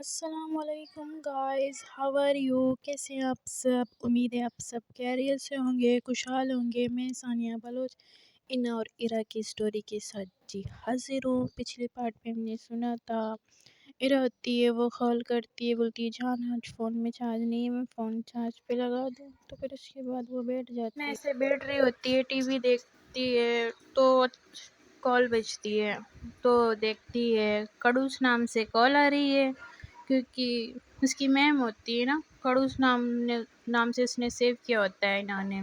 السلام علیکم guys, how are you? کیسے ہیں آپ سب؟ امید ہے آپ سب خیریت سے ہوں گے، خوشحال ہوں گے۔ میں ثانیہ بلوچ انا اور ایرا کی سٹوری کے ساتھ جی حاضر ہوں۔ پچھلے پارٹ میں ہم نے سنا تھا، ایرا ہوتی ہے، وہ کال کرتی ہے، بولتی ہے جان آج فون میں چارج نہیں ہے، میں فون چارج پہ لگا دوں۔ تو پھر اس کے بعد وہ بیٹھ جاتی ہے، ایسے بیٹھ رہی ہوتی ہے، ٹی وی دیکھتی ہے تو کال بجتی ہے، تو دیکھتی ہے کڑوس نام سے کال آ رہی ہے، کیونکہ اس کی میم ہوتی ہے نا، کڑوس نام سے اس نے سیو کیا ہوتا ہے انہوں نے۔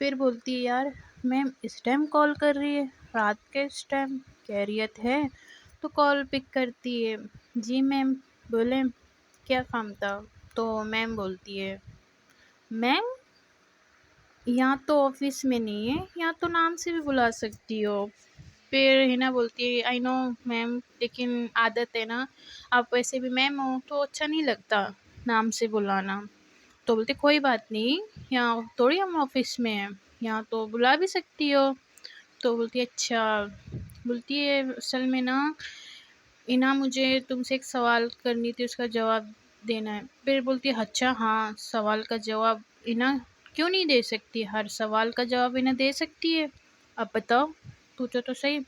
پھر بولتی ہے یار میم اس ٹائم کال کر رہی ہے، رات کے اس ٹائم، خیریت ہے؟ تو کال پک کرتی ہے، جی میم بولیں کیا کام تھا؟ تو میم بولتی ہے میم یہاں تو آفس میں نہیں ہے، یہاں تو نام سے بھی بلا سکتی ہو۔ پھر ہنا بولتی ہے آئی نو میم، لیکن عادت ہے نا، آپ ویسے بھی میم ہو تو اچھا نہیں لگتا نام سے بلانا۔ تو بولتی کوئی بات نہیں، یہاں تھوڑی ہم آفس میں ہیں، یہاں تو بلا بھی سکتی ہو۔ تو بولتی ہے اچھا، بولتی ہے اصل میں نا اینا مجھے تم سے ایک سوال کرنی تھی، اس کا جواب دینا ہے۔ پھر بولتی ہے اچھا ہاں، سوال کا جواب اینا کیوں نہیں دے سکتی؟ ہر سوال کا جواب اینا دے سکتی ہے، اب بتاؤ پوچھو تو صحیح۔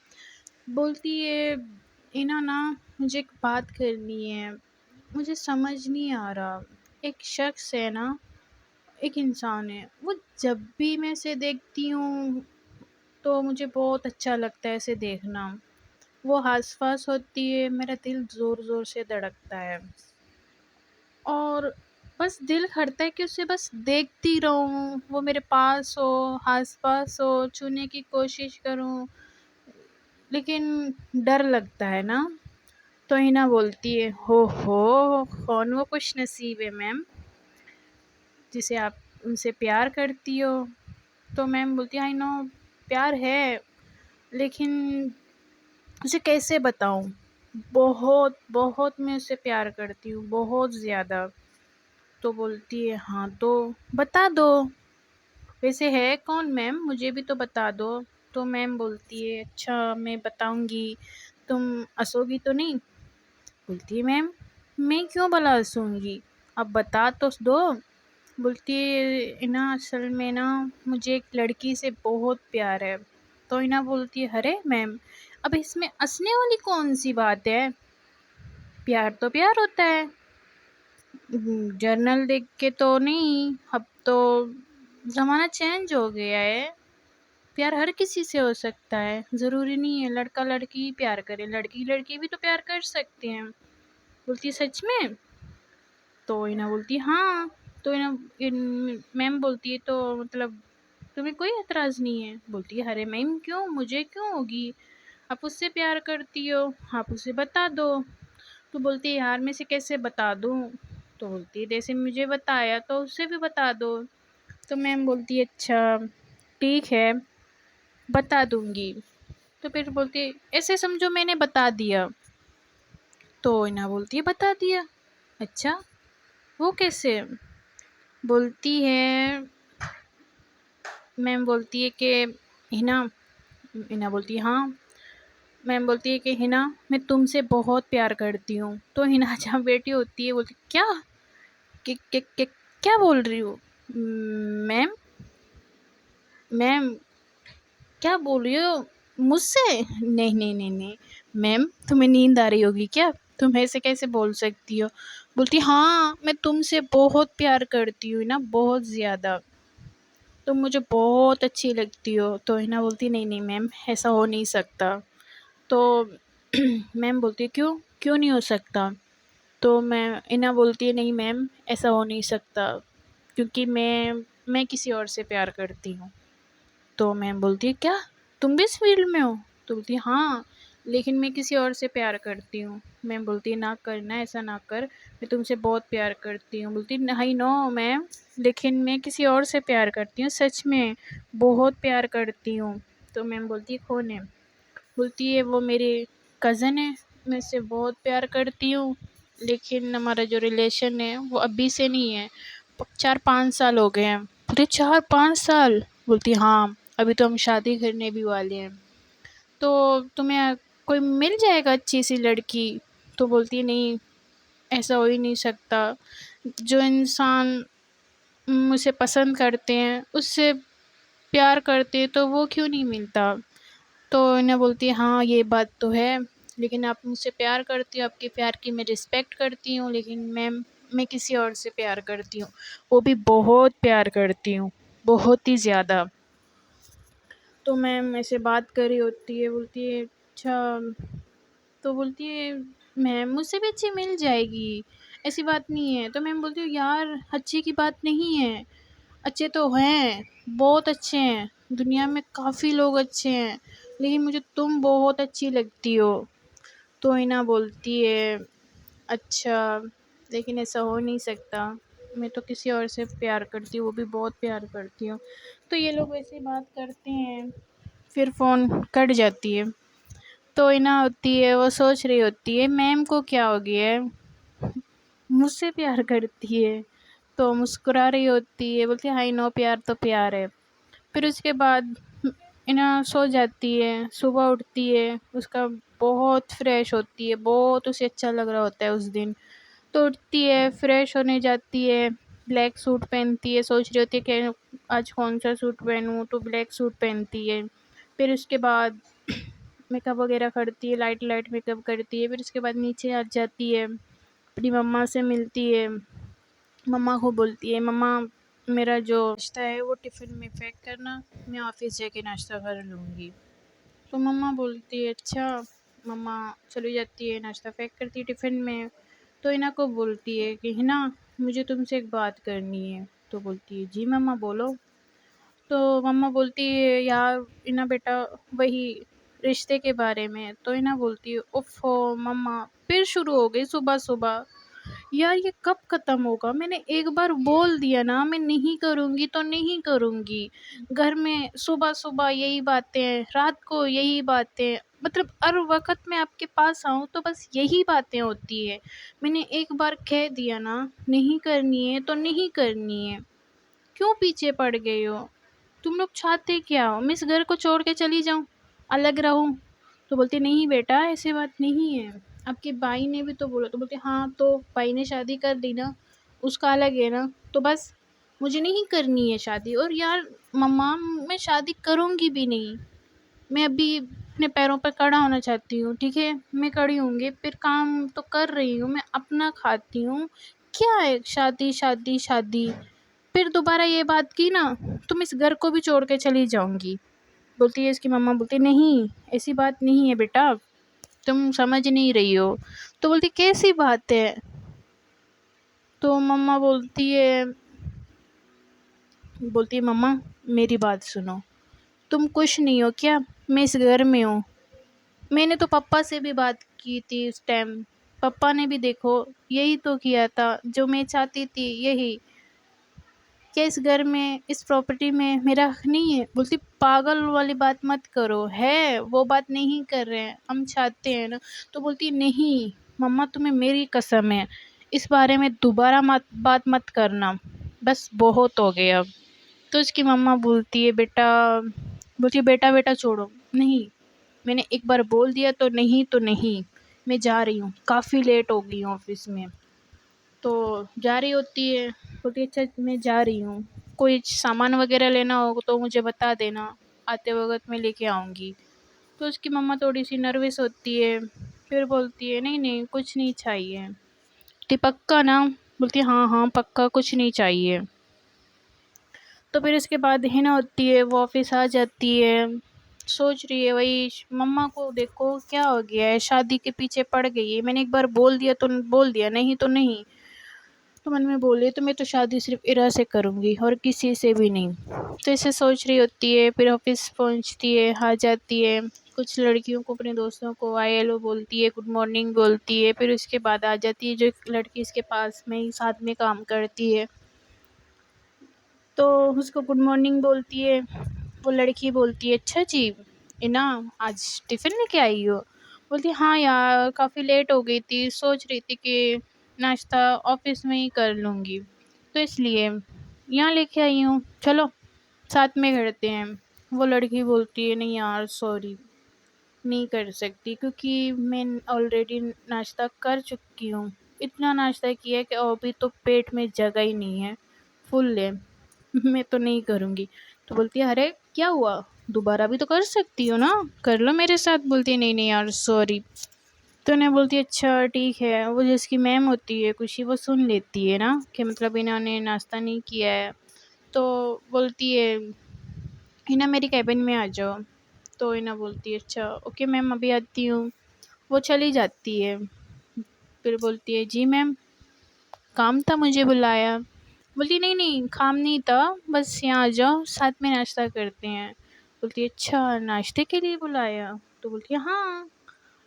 بولتی ہے اینا نا مجھے ایک بات کرنی ہے، مجھے سمجھ نہیں آ رہا، ایک شخص ہے نا، ایک انسان ہے، وہ جب بھی میں اسے دیکھتی ہوں تو مجھے بہت اچھا لگتا ہے اسے دیکھنا، وہ آس پاس ہوتی ہے میرا دل زور زور سے دھڑکتا ہے، اور بس دل کرتا ہے کہ اسے بس دیکھتی رہوں، وہ میرے پاس ہو، آس پاس ہو، چھونے کی کوشش کروں، لیکن ڈر لگتا ہے نا۔ تو ہینا بولتی ہے ہو کون وہ خوش نصیب ہے میم جسے آپ ان سے پیار کرتی ہو؟ تو میم بولتی ہے آئی نو پیار ہے، لیکن اسے کیسے بتاؤں، بہت بہت میں اسے پیار کرتی ہوں، بہت زیادہ۔ تو بولتی ہے ہاں تو بتا دو، ویسے ہے کون میم، مجھے بھی تو بتا دو۔ تو میم بولتی ہے اچھا میں بتاؤں گی، تم ہنسو گی تو نہیں؟ بولتی ہے میم میں کیوں بلا ہنسوں گی، اب بتا تو دو۔ بولتی ہے نا اصل میں نا مجھے ایک لڑکی سے بہت پیار ہے۔ تو اینا بولتی ہے ارے میم اب اس میں ہنسنے والی کون سی بات ہے، پیار تو پیار ہوتا ہے، جرنل دیکھ کے تو نہیں، اب تو زمانہ چینج ہو گیا ہے، پیار ہر کسی سے ہو سکتا ہے، ضروری نہیں ہے لڑکا لڑکی ہی پیار کرے، لڑکی لڑکی بھی تو پیار کر سکتے ہیں۔ بولتی ہے سچ میں؟ تو اینا بولتی ہے ہاں۔ تو میم بولتی ہے تو مطلب تمہیں کوئی اعتراض نہیں ہے؟ بولتی ہے ارے میم کیوں، مجھے کیوں ہوگی، آپ اس سے پیار کرتی ہو، آپ اسے بتا دو۔ تو بولتی ہے یار میں سے کیسے بتا دوں؟ تو بولتی ہے جیسے مجھے بتایا تو اس سے بھی بتا دو۔ تو میم بولتی ہے اچھا ٹھیک ہے بتا دوں گی۔ تو پھر بولتی ہے ایسے سمجھو میں نے بتا دیا۔ تو اینا بولتی ہے بتا دیا؟ اچھا وہ کیسے؟ بولتی ہے میم بولتی ہے کہ اینا بولتی ہے ہاں۔ میم بولتی ہے کہ ہنا میں تم سے بہت پیار کرتی ہوں۔ تو ہنا جہاں بیٹھی ہوتی ہے بولتی کیا کیا بول رہی ہو میم، میم کیا بول رہی ہو مجھ سے؟ نہیں نہیں نہیں نہیں میم تمہیں نیند آ رہی ہوگی کیا، تم ایسے کیسے بول سکتی ہو؟ بولتی ہاں میں تم سے بہت پیار کرتی ہوں نا، بہت زیادہ، تم مجھے بہت اچھی لگتی ہو۔ تو ہنا بولتی نہیں نہیں میم ایسا ہو نہیں سکتا۔ تو میم بولتی کیوں کیوں نہیں ہو سکتا؟ تو اینا بولتی ہے نہیں میم ایسا ہو نہیں سکتا، کیونکہ میں کسی اور سے پیار کرتی ہوں۔ تو میم بولتی ہے کیا تم بھی اس فیلڈ میں ہو؟ تو بولتی ہے ہاں لیکن میں کسی اور سے پیار کرتی ہوں۔ میم بولتی ہے نہ کرنا، ایسا نہ کر، میں تم سے بہت پیار کرتی ہوں۔ بولتی نہیں نو میم لیکن میں کسی اور سے پیار کرتی ہوں، سچ میں بہت پیار کرتی ہوں۔ تو میم بولتی ہے کون ہے؟ بولتی ہے وہ میری کزن ہے، میں اس سے بہت پیار کرتی ہوں، لیکن ہمارا جو ریلیشن ہے وہ ابھی سے نہیں ہے، 4-5 سال ہو گئے ہیں۔ بولتی 4-5 سال؟ بولتی ہاں ابھی تو ہم شادی کرنے بھی والے ہیں، تو تمہیں کوئی مل جائے گا اچھی سی لڑکی؟ تو بولتی ہے نہیں ایسا ہو ہی نہیں سکتا۔ جو انسان مجھے پسند کرتے ہیں اس سے پیار کرتے تو وہ کیوں نہیں ملتا؟ تو انہیں بولتی ہے ہاں یہ بات تو ہے، لیکن آپ مجھ سے پیار کرتی ہو، آپ کے پیار کی میں رسپیکٹ کرتی ہوں، لیکن میں کسی اور سے پیار کرتی ہوں، وہ بھی بہت پیار کرتی ہوں، بہت ہی زیادہ۔ تو میم ایسے بات کر رہی ہوتی ہے، بولتی ہے اچھا، تو بولتی ہے میم مجھ سے بھی اچھی مل جائے گی، ایسی بات نہیں ہے۔ تو میم بولتی ہوں یار اچھی کی بات نہیں ہے، اچھے تو ہیں، بہت اچھے ہیں، دنیا میں کافی لوگ اچھے ہیں، لیکن مجھے تم بہت اچھی لگتی ہو۔ تو اینا بولتی ہے اچھا، لیکن ایسا ہو نہیں سکتا، میں تو کسی اور سے پیار کرتی ہوں، وہ بھی بہت پیار کرتی ہوں۔ تو یہ لوگ ایسی بات کرتے ہیں، پھر فون کٹ جاتی ہے۔ تو اینا ہوتی ہے، وہ سوچ رہی ہوتی ہے میم کو کیا ہو گیا ہے، مجھ سے پیار کرتی ہے، تو مسکرا رہی ہوتی ہے، بولتی ہے ہائی نو پیار تو پیار ہے۔ پھر اس کے بعد اینا سو جاتی ہے، صبح اٹھتی ہے، اس کا بہت فریش ہوتی ہے، بہت اسے اچھا لگ رہا ہوتا ہے اس دن۔ تو اٹھتی ہے، فریش ہونے جاتی ہے، بلیک سوٹ پہنتی ہے، سوچ رہی ہوتی ہے کہ آج کون سا سوٹ پہنوں، تو بلیک سوٹ پہنتی ہے۔ پھر اس کے بعد میک اپ وغیرہ کرتی ہے، لائٹ میک اپ کرتی ہے، پھر اس کے بعد نیچے آ جاتی ہے، اپنی مما سے ملتی ہے، مما کو بولتی ہے مما میرا جو ناشتہ ہے وہ ٹفن میں پیک کرنا، میں آفس جا کے ناشتہ کر لوں گی۔ تو مما بولتی ہے اچھا، مما چلی جاتی ہے، ناشتہ پیک کرتی ہے ٹفن میں۔ تو اینا کو بولتی ہے کہ ہنا مجھے تم سے ایک بات کرنی ہے۔ تو بولتی ہے جی مما بولو۔ تو مما بولتی ہے یار اینا بیٹا وہی رشتے کے بارے میں۔ تو اینا بولتی ہے اوف مما پھر شروع ہو گئی صبح صبح، یار یہ کب ختم ہوگا؟ میں نے ایک بار بول دیا نا میں نہیں کروں گی تو نہیں کروں گی، گھر میں صبح صبح یہی باتیں، رات کو یہی باتیں، مطلب ہر وقت میں آپ کے پاس آؤں تو بس یہی باتیں ہوتی ہے۔ میں نے ایک بار کہہ دیا نا نہیں کرنی ہے تو نہیں کرنی ہے، کیوں پیچھے پڑ گئے ہو؟ تم لوگ چاہتے کیا ہو؟ میں اس گھر کو چھوڑ کے چلی جاؤں، الگ رہوں؟ تو بولتی نہیں بیٹا ایسی بات نہیں ہے، آپ کے بھائی نے بھی تو بولا۔ تو بولتی ہاں تو بھائی نے شادی کر دی نا، اس کا الگ ہے نا، تو بس مجھے نہیں کرنی ہے شادی۔ اور یار مما میں شادی کروں گی بھی نہیں، میں ابھی اپنے پیروں پر کھڑا ہونا چاہتی ہوں، ٹھیک ہے، میں کھڑی ہوں گی، پھر کام تو کر رہی ہوں، میں اپنا کھاتی ہوں، کیا ہے شادی شادی شادی؟ پھر دوبارہ یہ بات کی نا تو میں اس گھر کو بھی چھوڑ کے چلی جاؤں گی۔ بولتی ہے اس کی مما بولتی نہیں ایسی بات نہیں ہے بیٹا، تم سمجھ نہیں رہی ہو۔ تو بولتی کیسی بات ہے؟ تو مما بولتی ہے مما میری بات سنو، تم خوش نہیں ہو کیا؟ میں اس گھر میں ہوں، میں نے تو پپا سے بھی بات کی تھی اس ٹائم، پپا نے بھی دیکھو یہی تو کیا تھا جو میں چاہتی تھی، یہی کہ اس گھر میں اس پراپرٹی میں میرا حق نہیں ہے۔ بولتی پاگل والی بات مت کرو، ہے وہ بات نہیں کر رہے ہیں، ہم چاہتے ہیں نا۔ تو بولتی نہیں مما تمہیں میری قسم ہے، اس بارے میں دوبارہ بات مت کرنا، بس بہت ہو گیا اب۔ تو اس کی مما بولتی ہے بیٹا بیٹا چھوڑو، نہیں میں نے ایک بار بول دیا تو نہیں تو نہیں، میں جا رہی ہوں، کافی لیٹ ہو گئی ہوں آفس میں۔ تو جا رہی ہوتی ہے، بولتی ہے اچھا میں جا رہی ہوں، کوئی سامان وغیرہ لینا ہوگا تو مجھے بتا دینا، آتے وقت میں لے کے آؤں گی۔ تو اس کی مما تھوڑی سی نروس ہوتی ہے، پھر بولتی ہے نہیں نہیں کچھ نہیں چاہیے۔ بولتی پکا نا؟ بولتی ہاں ہاں پکا کچھ نہیں چاہیے۔ تو پھر اس کے بعد ہنا ہوتی ہے، وہ آفس آ جاتی ہے، سوچ رہی ہے وہی مما کو دیکھو کیا ہو گیا ہے، شادی کے پیچھے پڑ گئی ہے، میں نے ایک بار بول دیا تو بول دیا، نہیں تو نہیں۔ تو من میں بولی تو میں تو شادی صرف ارا سے کروں گی اور کسی سے بھی نہیں۔ تو ایسے سوچ رہی ہوتی ہے، پھر آفس پہنچتی ہے، آ جاتی ہے، کچھ لڑکیوں کو اپنے دوستوں کو آئی ہیلو بولتی ہے، گڈ مارننگ بولتی ہے، پھر اس کے بعد آ جاتی ہے جو ایک لڑکی اس کے پاس میں ہی ساتھ میں کام کرتی ہے، تو اس کو گڈ مارننگ بولتی ہے۔ وہ لڑکی بولتی ہے اچھا جی اینا آج ٹفن لے کے آئی ہو؟ بولتی ہاں یار کافی لیٹ ہو گئی تھی، سوچ رہی تھی کہ ناشتہ آفس میں ہی کر لوں گی تو اس لیے یہاں لے کے آئی ہوں، چلو ساتھ میں کرتے ہیں۔ وہ لڑکی بولتی ہے نہیں یار سوری نہیں کر سکتی کیونکہ میں آلریڈی ناشتہ کر چکی ہوں، اتنا ناشتہ کیا کہ ابھی تو پیٹ میں جگہ ہی نہیں ہے، فل ہے، میں تو نہیں کروں گی۔ تو بولتی ہے ارے کیا ہوا، دوبارہ بھی تو کر سکتی ہو نا، کر لو میرے ساتھ۔ بولتی ہے نہیں نہیں یار سوری۔ تو انہیں بولتی ہے اچھا ٹھیک ہے۔ وہ جس کی میم ہوتی ہے خوشی، وہ سن لیتی ہے نا کہ مطلب انہوں نے ناشتہ نہیں کیا ہے، تو بولتی ہے ہنا میری کیبن میں آ جاؤ۔ تو ہنا بولتی ہے اچھا اوکے میم ابھی آتی ہوں۔ وہ چلی جاتی ہے، پھر بولتی ہے جی میم کام تھا مجھے بلایا؟ بولتی نہیں نہیں کام نہیں تھا، بس یہاں آ جاؤ ساتھ میں ناشتہ کرتے ہیں۔ بولتی ہے اچھا ناشتے کے لیے بلایا؟ تو بولتی ہے ہاں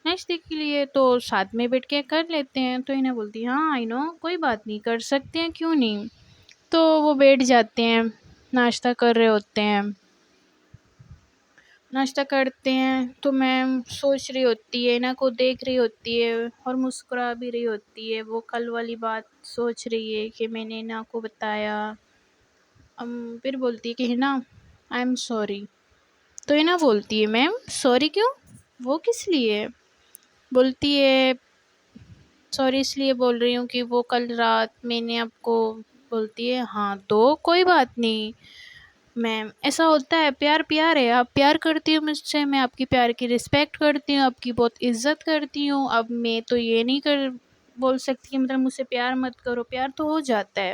ناشتے کے لیے تو ساتھ میں بیٹھ کے کر لیتے ہیں۔ تو انہیں بولتی ہے ہاں آئی نو کوئی بات نہیں کر سکتے ہیں کیوں نہیں۔ تو وہ بیٹھ جاتے ہیں، ناشتہ کر رہے ہوتے ہیں، ناشتہ کرتے ہیں تو میم سوچ رہی ہوتی ہے، انہیں کو دیکھ رہی ہوتی ہے اور مسکرا بھی رہی ہوتی ہے۔ وہ کل والی بات سوچ رہی ہے کہ میں نے انہیں کو بتایا۔ پھر بولتی ہے کہ ہنا آئی ایم سوری۔ تو انہیں بولتی ہے میم سوری کیوں، وہ کس لیے؟ بولتی ہے سوری اس لیے بول رہی ہوں کہ وہ کل رات میں نے آپ کو۔ بولتی ہے ہاں تو کوئی بات نہیں میم، ایسا ہوتا ہے، پیار پیار ہے، آپ پیار کرتی ہوں مجھ سے، میں آپ کی پیار کی رسپیکٹ کرتی ہوں، آپ کی بہت عزت کرتی ہوں۔ اب میں تو یہ نہیں بول سکتی کہ مطلب مجھ سے پیار مت کرو، پیار تو ہو جاتا ہے،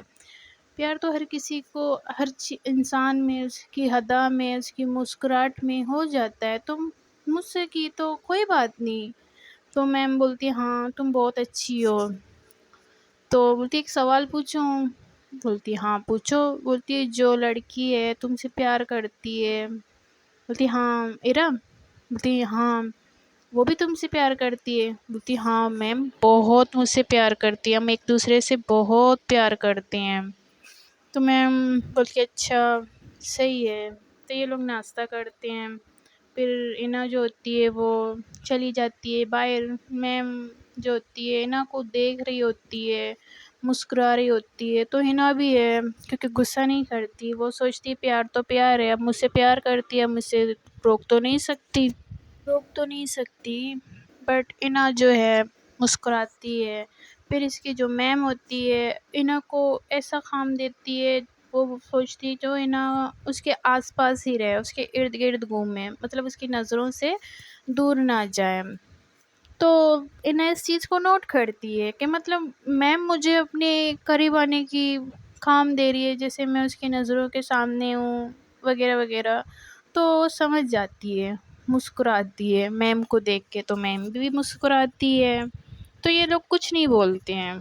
پیار تو ہر کسی کو ہر انسان میں، اس کی ادا میں، اس کی مسکراہٹ میں ہو جاتا ہے۔ تم مجھ سے کی تو کوئی بات نہیں۔ تو میم بولتی ہے ہاں تم بہت اچھی ہو۔ تو بولتی ایک سوال پوچھوں؟ بولتی ہاں پوچھو۔ بولتی ہے جو لڑکی ہے تم سے پیار کرتی ہے، بولتی ہاں ایرا، بولتی ہاں وہ بھی تم سے پیار کرتی ہے؟ بولتی ہاں میم بہت مجھ سے پیار کرتی ہے، ہم ایک دوسرے سے بہت پیار کرتے ہیں۔ تو میم بولتی اچھا صحیح ہے۔ تو یہ لوگ ناشتہ کرتے ہیں، پھر اینا جو ہوتی ہے وہ چلی جاتی ہے باہر۔ میم جو ہوتی ہے اینا کو دیکھ رہی ہوتی ہے، مسکرا رہی ہوتی ہے۔ تو ہنا بھی ہے کیونکہ غصہ نہیں کرتی، وہ سوچتی ہے پیار تو پیار ہے، اب مجھ سے پیار کرتی ہے، مجھ سے روک تو نہیں سکتی، بٹ اینا جو ہے مسکراتی ہے۔ پھر اس کی جو میم ہوتی ہے اینا کو ایسا کام دیتی ہے، وہ سوچتی ہے جو اینا اس کے آس پاس ہی رہے، اس کے ارد گرد گھومے، مطلب اس کی نظروں سے دور نہ جائے۔ تو انہیں اس چیز کو نوٹ کرتی ہے کہ مطلب میم مجھے اپنے قریب آنے کی کام دے رہی ہے، جیسے میں اس کی نظروں کے سامنے ہوں وغیرہ وغیرہ۔ تو سمجھ جاتی ہے، مسکراتی ہے میم کو دیکھ کے، تو میم بھی مسکراتی ہے۔ تو یہ لوگ کچھ نہیں بولتے ہیں،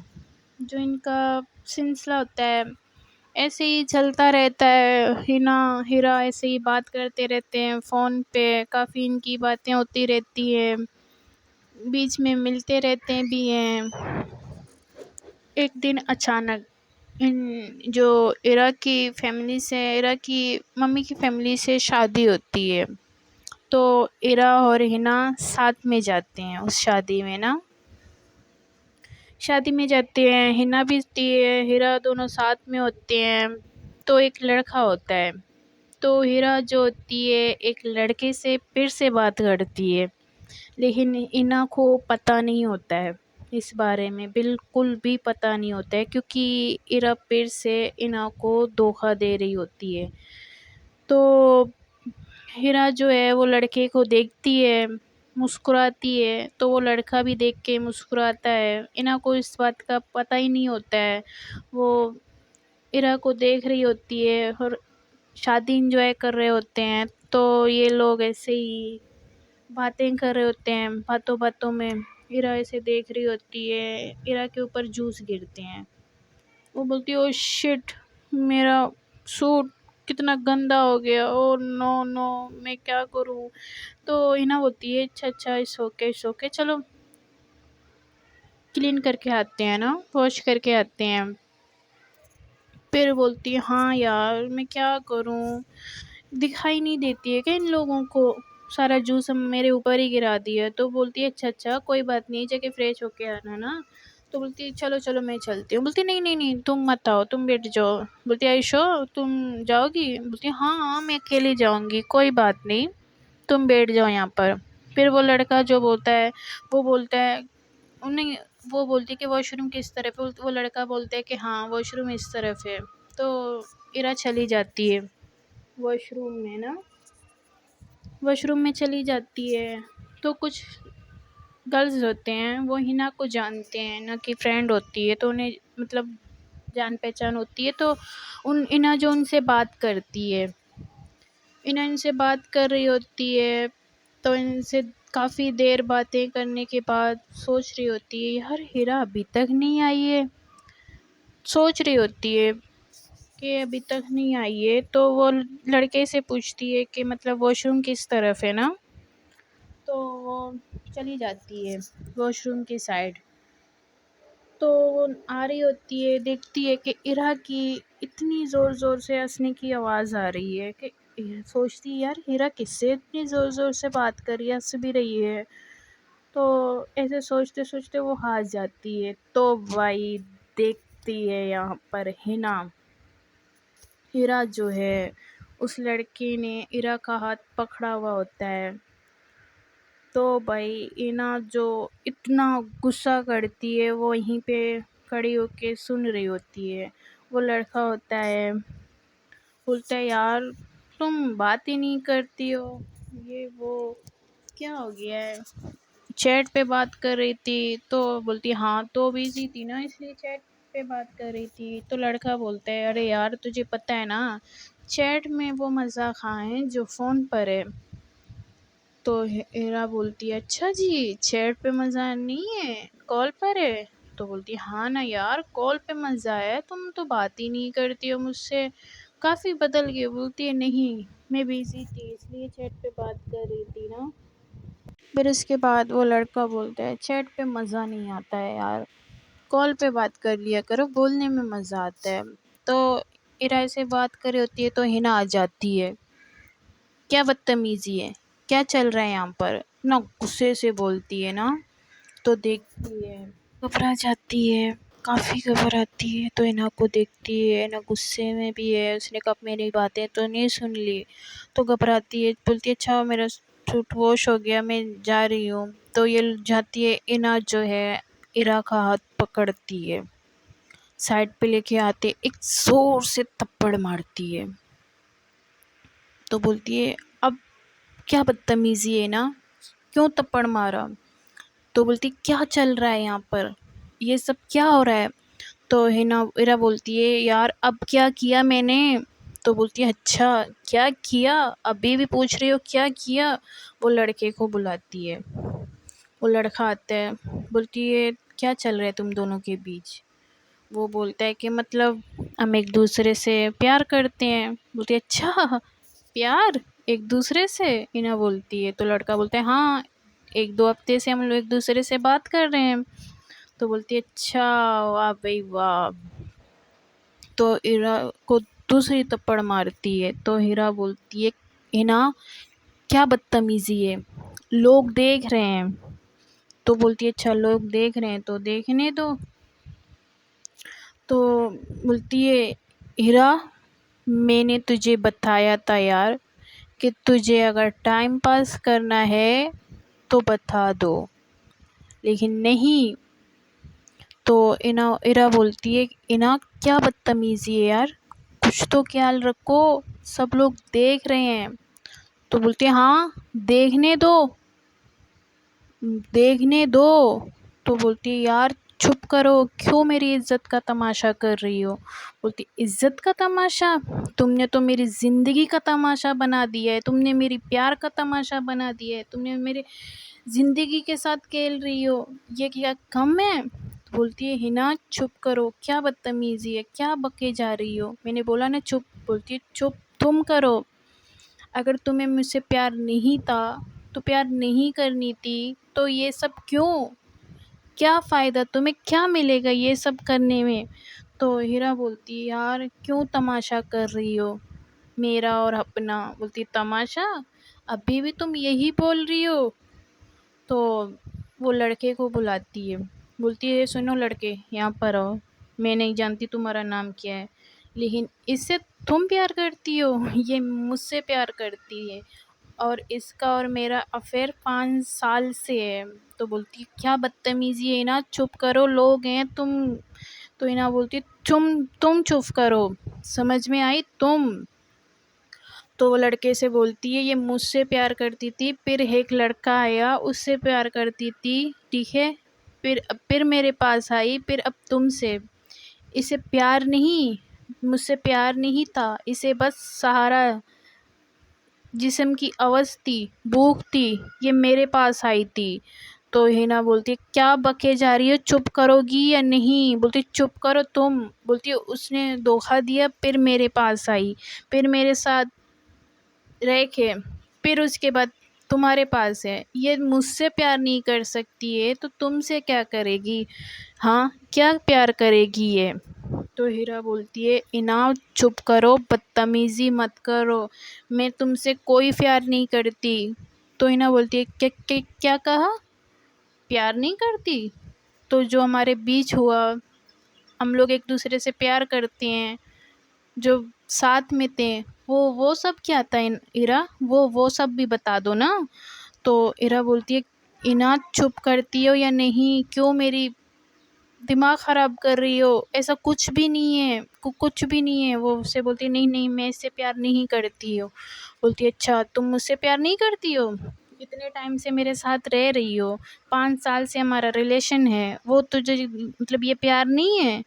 جو ان کا سلسلہ ہوتا ہے ایسے ہی چلتا رہتا ہے۔ ہنا ہیرا ایسے ہی بات کرتے رہتے ہیں فون پہ، کافی ان کی باتیں ہوتی رہتی ہیں، بیچ میں ملتے رہتے بھی ہیں۔ ایک دن اچانک ان جو ایرا کی فیملی سے، ایرا کی ممی کی فیملی سے شادی ہوتی ہے، تو ایرا اور ہنا ساتھ میں جاتے ہیں اس شادی میں نا، شادی میں جاتے ہیں، ہنا بھی ہوتی ہے، ہیرا، دونوں ساتھ میں ہوتے ہیں۔ تو ایک لڑکا ہوتا ہے، تو ہیرا جو ہوتی ہے ایک لڑکے سے پھر سے بات کرتی ہے، لیکن اینا کو پتہ نہیں ہوتا ہے اس بارے میں، بالکل بھی پتہ نہیں ہوتا ہے، کیونکہ ایرا پھر سے اینا کو دھوکہ دے رہی ہوتی ہے۔ تو ہیرا جو ہے وہ لڑکے کو دیکھتی ہے، مسکراتی ہے، تو وہ لڑکا بھی دیکھ کے مسکراتا ہے۔ اینا کو اس بات کا پتہ ہی نہیں ہوتا ہے، وہ ایرا کو دیکھ رہی ہوتی ہے اور شادی انجوائے کر رہے ہوتے ہیں۔ تو یہ لوگ ایسے ہی باتیں کر رہے ہوتے ہیں، باتوں باتوں میں ایرا ایسے دیکھ رہی ہوتی ہے، ایرا کے اوپر جوس گرتے ہیں، وہ بولتی ہے او شٹ میرا سوٹ کتنا گندا ہو گیا، او نو نو میں کیا کروں۔ تو اینا بولتی ہے اچھا اچھا اٹس اوکے چلو کلین کر کے آتے ہیں نا، واش کر کے آتے ہیں۔ پھر بولتی ہے ہاں یار میں کیا کروں، دکھائی نہیں دیتی ہے کہ ان لوگوں کو، سارا جوس میرے اوپر ہی گرا دیا۔ تو بولتی ہے اچھا اچھا کوئی بات نہیں، جا کے فریش ہو کے آنا نا۔ تو بولتی ہے چلو چلو میں چلتی ہوں۔ بولتی نہیں نہیں نہیں تم مت آؤ، تم بیٹھ جاؤ۔ بولتی عائشہ تم جاؤ گی؟ بولتی ہاں ہاں میں اکیلی جاؤں گی، کوئی بات نہیں تم بیٹھ جاؤ یہاں پر۔ پھر وہ لڑکا جو بولتا ہے وہ بولتا ہے انہیں وہ بولتی کہ واش روم کس طرف ہے، وہ لڑکا بولتا ہے کہ ہاں واش روم اس طرف ہے، تو ایرا چلی جاتی ہے واش روم میں نا، واش روم میں چلی جاتی ہے، تو کچھ گرلز ہوتے ہیں وہ ہنا کو جانتے ہیں، نا کی فرینڈ ہوتی ہے، تو انہیں مطلب جان پہچان ہوتی ہے، تو انا جو ان سے بات کرتی ہے، ان سے بات کر رہی ہوتی ہے، تو ان سے کافی دیر باتیں کرنے کے بعد سوچ رہی ہوتی ہے یار ہیرا ابھی تک نہیں آئی ہے، سوچ رہی ہوتی ہے کہ ابھی تک نہیں آئی ہے، تو وہ لڑکے سے پوچھتی ہے کہ مطلب واش روم کس طرف ہے نا، تو وہ چلی جاتی ہے واش روم کی سائڈ، تو وہ آ رہی ہوتی ہے، دیکھتی ہے کہ ایرا کی اتنی زور زور سے ہنسنے کی آواز آ رہی ہے کہ سوچتی ہے یار ہیرا کس سے اتنی زور زور سے بات کر رہی ہے، ہنس بھی رہی ہے، تو ایسے سوچتے سوچتے وہ ہار جاتی ہے، تو بھائی دیکھتی ہے یہاں پر ہیرا جو ہے اس لڑکے نے ایرا کا ہاتھ پکڑا ہوا ہوتا ہے، تو بھائی اینا جو اتنا غصہ کرتی ہے وہ وہیں پہ کھڑی ہو کے سن رہی ہوتی ہے، وہ لڑکا ہوتا ہے بولتا ہے یار تم بات ہی نہیں کرتی ہو، یہ وہ کیا ہو گیا ہے، چیٹ پہ بات کر رہی تھی، تو بولتی ہاں تو بزی تھی نا اس لیے چیٹ پہ بات کر رہی تھی، تو لڑکا بولتا ہے ارے یار تجھے پتہ ہے نا چیٹ میں وہ مزہ کہاں ہے جو فون پر ہے، تو ہیرا بولتی ہے اچھا جی چیٹ پہ مزہ نہیں ہے کال پر ہے، تو بولتی ہاں نا یار کال پہ مزہ ہے، تم تو بات ہی نہیں کرتی ہو مجھ سے، کافی بدل گئی، بولتی ہے نہیں میں بزی تھی اس لیے چیٹ پہ بات کر رہی تھی نا، پھر اس کے بعد وہ لڑکا بولتا ہے چیٹ پہ مزہ نہیں آتا ہے یار، کال پہ بات کر لیا کرو بولنے میں مزہ آتا ہے، تو ایرا سے بات کر رہی ہوتی ہے تو ہنا آ جاتی ہے، کیا بدتمیزی ہے، کیا چل رہا ہے یہاں پر، اتنا غصے سے بولتی ہے نا، تو دیکھتی ہے گھبرا جاتی ہے، کافی گھبراتی ہے، تو اینا کو دیکھتی ہے، اینا غصے میں بھی ہے، اس نے کب میری باتیں تو نہیں سن لی، تو گھبراتی ہے، بولتی ہے اچھا میرا سوٹ واش ہو گیا میں جا رہی ہوں، تو یہ جاتی ہے، اینا جو ہے ایرا کا ہاتھ پکڑتی ہے، سائڈ پہ لے کے آتے ایک زور سے تھپڑ مارتی ہے، تو بولتی ہے اب کیا بدتمیزی ہے نا، کیوں تھپڑ مارا، تو بولتی کیا چل رہا ہے یہاں پر، یہ سب کیا ہو رہا ہے، تو ہیرا بولتی ہے یار اب کیا کیا میں نے، تو بولتی ہے اچھا کیا کیا ابھی بھی پوچھ رہی ہو کیا کیا، وہ لڑکے کو بلاتی ہے، وہ لڑکا آتا ہے، بولتی ہے کیا چل رہا ہے تم دونوں کے بیچ، وہ بولتا ہے کہ مطلب ہم ایک دوسرے سے پیار کرتے ہیں، بولتی ہے اچھا پیار ایک دوسرے سے، اینا بولتی ہے، تو لڑکا بولتا ہے ہاں 1-2 ہفتے سے ہم لوگ ایک دوسرے سے بات کر رہے ہیں، تو بولتی ہے اچھا واہ بھائی واہ، تو ہیرا کو دوسری تھپڑ مارتی ہے، تو ہیرا بولتی ہے ہنا کیا بدتمیزی ہے لوگ دیکھ رہے ہیں، تو بولتی ہے اچھا لوگ دیکھ رہے ہیں تو دیکھنے دو، تو بولتی ہے ہیرا میں نے تجھے بتایا تھا یار کہ تجھے اگر ٹائم پاس کرنا ہے تو بتا دو لیکن نہیں، تو ایرا بولتی ہے اینا کیا بدتمیزی ہے یار کچھ تو خیال رکھو سب لوگ دیکھ رہے ہیں، تو بولتی ہے ہاں دیکھنے دو دیکھنے دو، تو بولتی ہے یار چھپ کرو کیوں میری عزت کا تماشا کر رہی ہو، بولتی عزت کا تماشا، تم نے تو میری زندگی کا تماشا بنا دیا ہے، تم نے میری پیار کا تماشا بنا دیا ہے، تم نے میرے زندگی کے ساتھ کھیل رہی ہو، یہ کیا کم ہے، بولتی ہے ہنا چھپ کرو کیا بدتمیزی ہے کیا بکے جا رہی ہو، میں نے بولا نا چپ، بولتی ہے چپ تم کرو، اگر تمہیں مجھ سے پیار نہیں تھا تو پیار نہیں کرنی تھی، تو یہ سب کیوں، کیا فائدہ تمہیں کیا ملے گا یہ سب کرنے میں، تو ہیرا بولتی ہے یار کیوں تماشا کر رہی ہو میرا اور اپنا، بولتی تماشا ابھی بھی تم یہی بول رہی ہو، تو وہ لڑکے کو بلاتی ہے، بولتی ہے سنو لڑکے یہاں پر آؤ، میں نہیں جانتی تمہارا نام کیا ہے لیکن اس سے تم پیار کرتی ہو، یہ مجھ سے پیار کرتی ہے، اور اس کا اور میرا افیئر 5 سال سے ہے۔ تو بولتی کیا بدتمیزی ہے نا، چپ کرو، لوگ ہیں تم۔ تو اینا بولتی تم چپ کرو، سمجھ میں آئی تم؟ تو وہ لڑکے سے بولتی ہے یہ مجھ سے پیار کرتی تھی، پھر ایک لڑکا آیا اس سے پیار کرتی تھی، ٹھیک ہے، پھر میرے پاس آئی، پھر اب تم سے۔ اسے پیار نہیں، مجھ سے پیار نہیں تھا، اسے بس سہارا جسم کی آواز تھی، بھوک تھی، یہ میرے پاس آئی تھی۔ تو ہینا بولتی کیا بکے جا رہی ہو، چپ کرو گی یا نہیں؟ بولتی چپ کرو تم۔ بولتی اس نے دھوکہ دیا، پھر میرے پاس آئی، پھر میرے ساتھ رہ کے، پھر اس کے بعد تمہارے پاس ہے۔ یہ مجھ سے پیار نہیں کر سکتی ہے تو تم سے کیا کرے گی؟ ہاں کیا پیار کرے گی یہ؟ تو ہیرا بولتی ہے انعام چپ کرو، بدتمیزی مت کرو، میں تم سے کوئی پیار نہیں کرتی۔ تو اینا بولتی ہے کیا کہا؟ پیار نہیں کرتی؟ تو جو ہمارے بیچ ہوا، ہم لوگ ایک دوسرے سے پیار کرتے ہیں، جو ساتھ میں تھے، وہ سب کیا تھا ایرا؟ وہ سب بھی بتا دو نا۔ تو ایرا بولتی ہے اینا چپ کرتی ہو یا نہیں؟ کیوں میری دماغ خراب کر رہی ہو؟ ایسا کچھ بھی نہیں ہے، کچھ بھی نہیں ہے۔ وہ اسے بولتی نہیں میں اس سے پیار نہیں کرتی ہوں۔ بولتی اچھا تم مجھ سے پیار نہیں کرتی ہو؟ اتنے ٹائم سے میرے ساتھ رہ رہی ہو، 5 سال سے ہمارا ریلیشن ہے، وہ تجھے مطلب یہ پیار نہیں ہے؟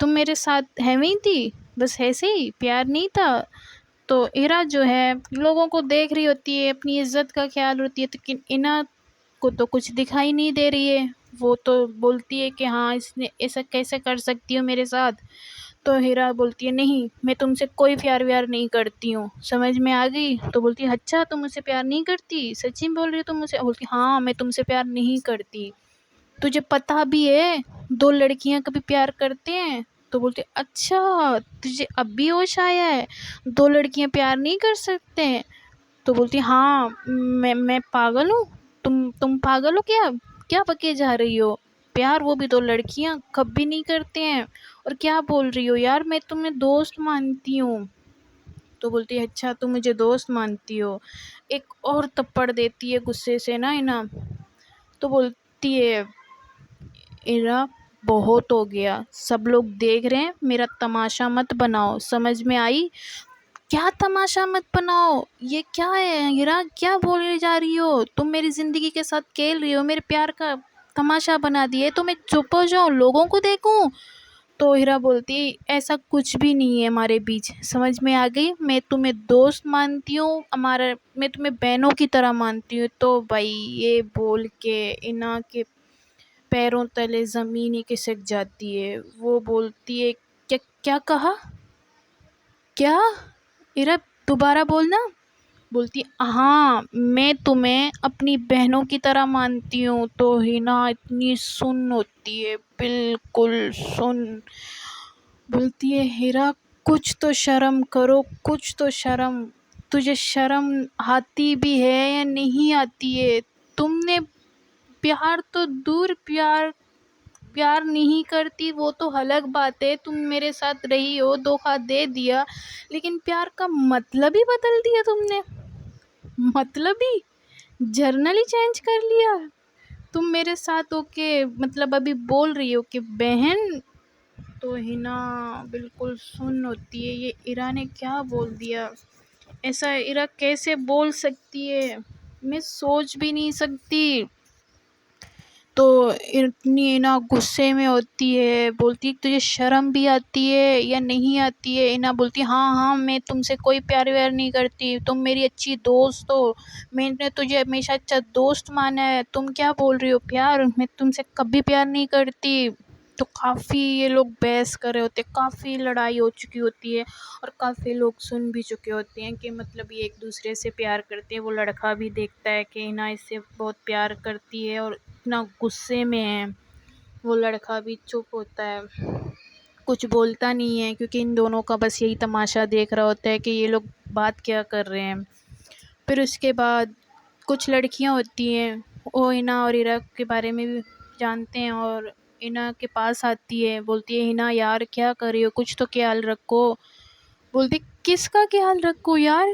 تم میرے ساتھ ہے وہی تھی، بس ایسے ہی پیار نہیں تھا؟ تو ایرا جو ہے لوگوں کو دیکھ رہی ہوتی ہے، اپنی عزت کا خیال ہوتی ہے، لیکن اینا کو تو کچھ دکھائی نہیں دے رہی ہے۔ وہ تو بولتی ہے کہ ہاں اس نے ایسا کیسے کر سکتی ہو میرے ساتھ؟ تو ہیرا بولتی ہے نہیں میں تم سے کوئی پیار ویار نہیں کرتی ہوں، سمجھ میں آ گئی؟ تو بولتی ہے اچھا تم مجھ سے پیار نہیں کرتی، سچی میں بول رہی ہو تم مجھ سے؟ بولتی ہاں میں تم سے پیار نہیں کرتی، تجھے پتا بھی ہے 2 لڑکیاں کبھی پیار کرتے ہیں؟ تو بولتے اچھا تجھے اب بھی ہوش آیا ہے 2 لڑکیاں پیار نہیں کر سکتے ہیں؟ تو بولتی ہاں میں پاگل ہوں؟ تم پاگل ہو کیا؟ کیا بکے جا رہی ہو؟ پیار وہ بھی 2 لڑکیاں کبھی نہیں کرتے ہیں، اور کیا بول رہی ہو یار، میں تمہیں دوست مانتی ہوں۔ تو بولتی ہے اچھا تم مجھے دوست مانتی ہو؟ ایک اور تپڑ دیتی ہے غصے سے نا انعام۔ تو بولتی ہے ایرا بہت ہو گیا، سب لوگ دیکھ رہے ہیں، میرا تماشا مت بناؤ، سمجھ میں آئی؟ کیا تماشا مت بناؤ؟ یہ کیا ہے ایرا، کیا بولے جا رہی ہو تم؟ میری زندگی کے ساتھ کھیل رہی ہو، میرے پیار کا تماشا بنا دیے تو میں چپ ہو جاؤں، لوگوں کو دیکھوں؟ تو ہیرا بولتی ایسا کچھ بھی نہیں ہے ہمارے بیچ، سمجھ میں آ گئی؟ میں تمہیں دوست مانتی ہوں، میں تمہیں بہنوں کی طرح مانتی ہوں۔ تو بھائی یہ بول کے اینا کے پیروں تلے زمین ہی کھسک جاتی ہے۔ وہ بولتی ہے کیا کہا؟ کیا ایرا دوبارہ بولنا؟ بولتی ہاں میں تمہیں اپنی بہنوں کی طرح مانتی ہوں۔ تو ہینا اتنی سن ہوتی ہے، بالکل سن، بولتی ہے ہیرا کچھ تو شرم کرو، کچھ تو شرم، تجھے شرم آتی بھی ہے یا نہیں آتی ہے؟ تم نے پیار تو دور، پیار نہیں کرتی وہ تو الگ بات ہے، تم میرے ساتھ رہی ہو، دھوکہ دے دیا، لیکن پیار کا مطلب ہی بدل دیا تم نے، مطلب ہی جرنل ہی چینج کر لیا۔ تم میرے ساتھ ہو کے مطلب ابھی بول رہی ہو کہ بہن؟ تو ہینا بالکل سن ہوتی ہے، یہ ایرا نے کیا بول دیا؟ ایسا ایرا کیسے بول سکتی ہے؟ میں سوچ بھی نہیں سکتی۔ تو اتنی اینا غصے میں ہوتی ہے، بولتی تجھے شرم بھی آتی ہے یا نہیں آتی ہے؟ اینا بولتی ہاں میں تم سے کوئی پیار ویار نہیں کرتی، تم میری اچھی دوست ہو، میں نے تجھے ہمیشہ اچھا دوست مانا ہے، تم کیا بول رہی ہو پیار؟ میں تم سے کبھی پیار نہیں کرتی۔ تو کافی یہ لوگ بحث کر رہے ہوتے، کافی لڑائی ہو چکی ہوتی ہے، اور کافی لوگ سن بھی چکے ہوتے ہیں کہ مطلب یہ ایک دوسرے سے پیار کرتے ہیں۔ وہ لڑکا بھی دیکھتا ہے کہ اینا اس سے بہت پیار کرتی ہے اور اتنا غصے میں ہے، وہ لڑکا بھی چپ ہوتا ہے، کچھ بولتا نہیں ہے، کیونکہ ان دونوں کا بس یہی تماشا دیکھ رہا ہوتا ہے کہ یہ لوگ بات کیا کر رہے ہیں۔ پھر اس کے بعد کچھ لڑکیاں ہوتی ہیں، وہ اینا اور ایرا کے بارے میں بھی جانتے ہیں، اور اینا کے پاس آتی ہے، بولتی ہے اینا یار کیا کر رہی ہو، کچھ تو خیال رکھو۔ بولتی کس کا خیال رکھو یار؟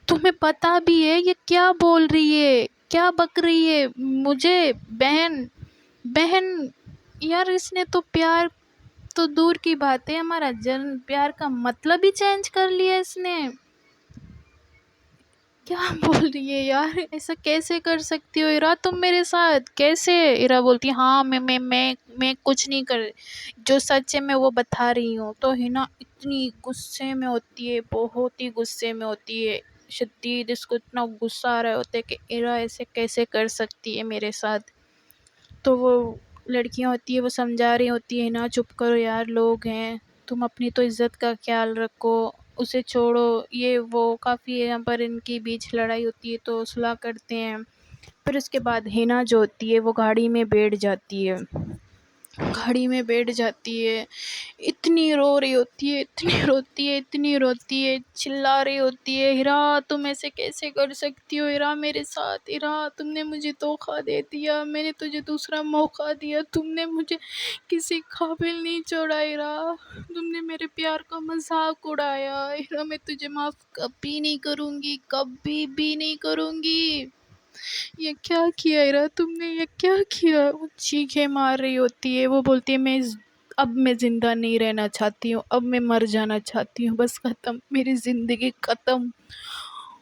تمہیں پتا بھی ہے یہ کیا بول رہی ہے، کیا بک رہی ہے مجھے؟ بہن بہن یار، اس نے تو پیار تو دور کی بات ہے، ہمارا جن پیار کا مطلب ہی چینج کر لیا اس نے۔ کیا بول رہی ہے یار، ایسا کیسے کر سکتی ہو ارا تم میرے ساتھ؟ کیسے؟ ارا بولتی ہے ہاں میں کچھ نہیں کر، جو سچ ہے میں وہ بتا رہی ہوں۔ تو ہنا اتنی غصے میں ہوتی ہے، بہت ہی غصے میں ہوتی ہے شدید، اس کو اتنا غصہ آ رہا ہوتا ہے کہ ارا ایسے کیسے کر سکتی ہے میرے ساتھ۔ تو وہ لڑکیاں ہوتی ہے وہ سمجھا رہی ہوتی ہے نا چپ کرو یار، لوگ ہیں، تم اپنی تو عزت کا خیال رکھو، اسے چھوڑو، یہ وہ کافی یہاں پر ان کی بیچ لڑائی ہوتی ہے تو صلح کرتے ہیں۔ پھر اس کے بعد ہینا جو ہوتی ہے وہ گاڑی میں بیٹھ جاتی ہے، گاڑی میں بیٹھ جاتی ہے، اتنی رو رہی ہوتی ہے، اتنی روتی ہے، اتنی روتی ہے، چلا رہی ہوتی ہے ہیرا تم ایسے کیسے کر سکتی ہو ہیرا میرے ساتھ؟ ہیرا تم نے مجھے دھوکا دے دیا، میں نے تجھے دوسرا موقع دیا، تم نے مجھے کسی قابل نہیں چھوڑا ہیرا، تم نے میرے پیار کا مذاق اڑایا ہیرا، میں تجھے معاف کبھی نہیں کروں گی، کبھی بھی نہیں کروں گی۔ یہ کیا کیا ہیرا تم نے، یہ کیا کیا؟ وہ چیخیں مار رہی ہوتی ہے، وہ بولتی ہے اب میں زندہ نہیں رہنا چاہتی ہوں، اب میں مر جانا چاہتی ہوں، بس ختم، میری زندگی ختم۔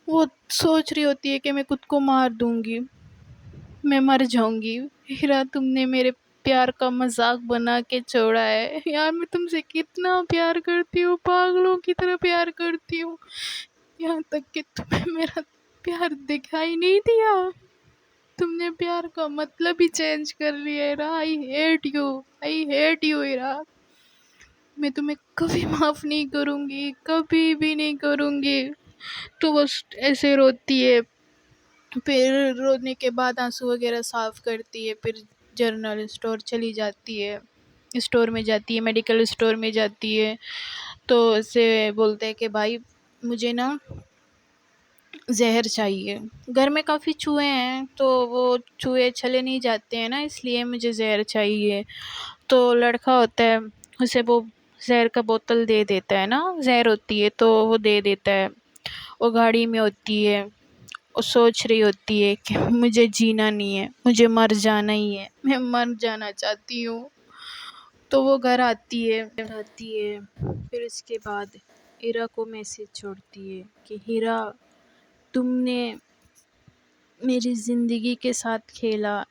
وہ سوچ رہی ہوتی ہے کہ میں خود کو مار دوں گی، میں مر جاؤں گی۔ ہیرا تم نے میرے پیار کا مذاق بنا کے چھوڑا ہے یار، میں تم سے کتنا پیار کرتی ہوں، پاگلوں کی طرح پیار کرتی ہوں، یہاں تک کہ تمہیں میرا پیار دکھائی نہیں دیا، تم نے پیار کا مطلب ہی چینج کر لیا ہیرا، I hate you, I hate you ہیرا، میں تمہیں کبھی معاف نہیں کروں گی، کبھی بھی نہیں کروں گی۔ تو وہ ایسے روتی ہے، پھر رونے کے بعد آنسو وغیرہ صاف کرتی ہے، پھر جنرل اسٹور چلی جاتی ہے، اسٹور میں جاتی ہے، میڈیکل اسٹور میں جاتی ہے، تو اسے بولتے ہیں کہ بھائی مجھے نا زہر چاہیے، گھر میں کافی چوہے ہیں تو وہ چوہے چلے نہیں جاتے ہیں نا، اس لیے مجھے زہر چاہیے۔ تو لڑکا ہوتا ہے اسے وہ زہر کا بوتل دے دیتا ہے نا، زہر ہوتی ہے تو وہ دے دیتا ہے۔ وہ گاڑی میں ہوتی ہے، وہ سوچ رہی ہوتی ہے کہ مجھے جینا نہیں ہے، مجھے مر جانا ہی ہے، میں مر جانا چاہتی ہوں۔ تو وہ گھر آتی ہے، پھر اس کے بعد ہیرا کو میسج چھوڑتی ہے کہ ہیرا تم نے میری زندگی کے ساتھ کھیلا،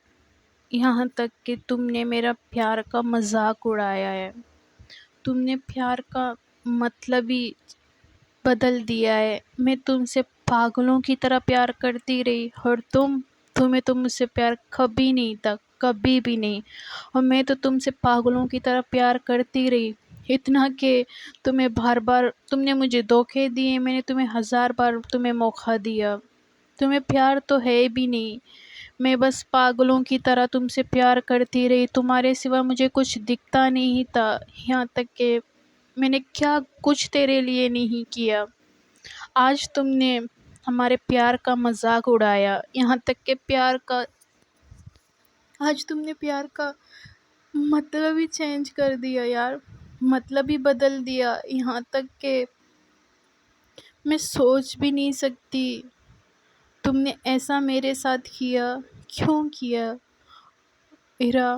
یہاں تک کہ تم نے میرا پیار کا مذاق اڑایا ہے، تم نے پیار کا مطلب ہی بدل دیا ہے، میں تم سے پاگلوں کی طرح پیار کرتی رہی، اور تمہیں تو مجھ سے پیار کبھی نہیں تھا، کبھی بھی نہیں، اور میں تو تم سے پاگلوں کی طرح پیار کرتی رہی، اتنا کہ تم نے مجھے دھوکے دیے، میں نے تمہیں 1000 بار تمہیں موقع دیا، تمہیں پیار تو ہے بھی نہیں، میں بس پاگلوں کی طرح تم سے پیار کرتی رہی، تمہارے سوا مجھے کچھ دکھتا نہیں تھا، یہاں تک کہ میں نے کیا کچھ تیرے لیے نہیں کیا، آج تم نے ہمارے پیار کا مذاق اڑایا، یہاں تک کہ آج تم نے پیار کا مطلب ہی چینج کر دیا یار، مطلب ہی بدل دیا، یہاں تک کہ میں سوچ بھی نہیں سکتی تم نے ایسا میرے ساتھ کیا، کیوں کیا؟ ہیرا